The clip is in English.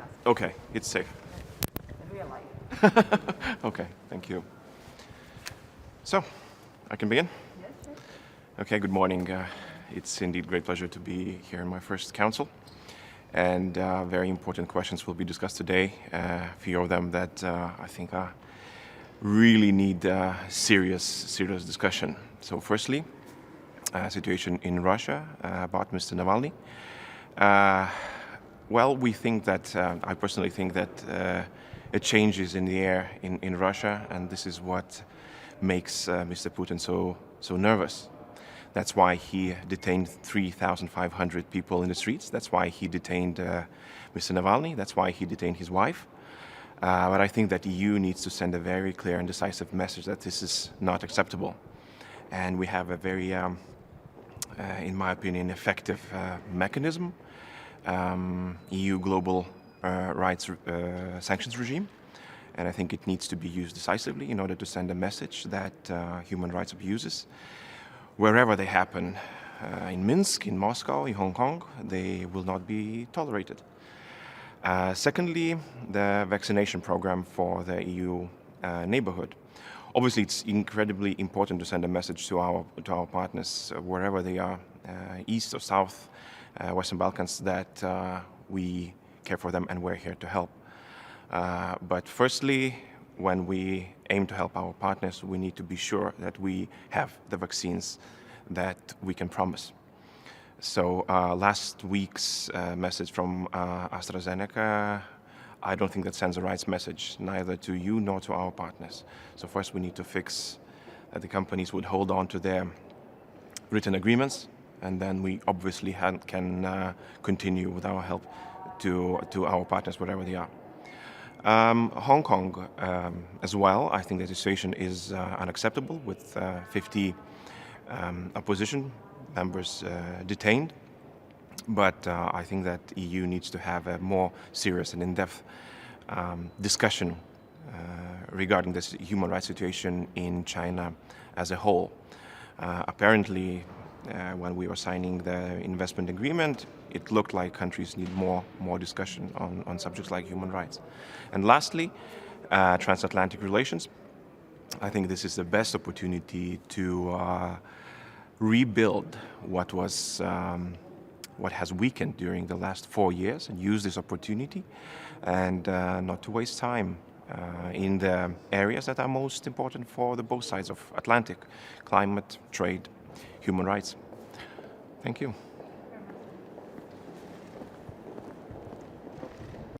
mask. Okay, it's safe. In real life. Okay, thank you. So, I can begin? Yes, sure. Okay, good morning. It's indeed great pleasure to be here in my first council. And very important questions will be discussed today. A few of them that I think really need serious discussion. So firstly, situation in Russia about Mr. Navalny. Well, we think that, I personally think that a change is in the air in Russia, and this is what makes Mr. Putin so nervous. That's why he detained 3,500 people in the streets. That's why he detained Mr. Navalny. That's why he detained his wife. But I think that the EU needs to send a very clear and decisive message that this is not acceptable. And we have a very, in my opinion, effective mechanism, EU global rights sanctions regime. And I think it needs to be used decisively in order to send a message that human rights abuses, wherever they happen, in Minsk, in Moscow, in Hong Kong, they will not be tolerated. Secondly, the vaccination program for the EU neighborhood. Obviously, it's incredibly important to send a message to our partners, wherever they are, east or south, Western Balkans, that we care for them and we're here to help. But firstly, when we aim to help our partners, we need to be sure that we have the vaccines that we can promise. So last week's message from AstraZeneca, I don't think that sends the right message, neither to you nor to our partners. So first we need to fix that the companies would hold on to their written agreements, and then we obviously can continue with our help to our partners wherever they are. Hong Kong as well, I think the situation is unacceptable with 50 opposition members detained. But I think that EU needs to have a more serious and in-depth discussion regarding this human rights situation in China as a whole. Apparently, when we were signing the investment agreement, it looked like countries need more discussion on subjects like human rights. And lastly, transatlantic relations. I think this is the best opportunity to rebuild what has weakened during the last 4 years, and use this opportunity and not to waste time in the areas that are most important for both sides of Atlantic: climate, trade, human rights. Thank you.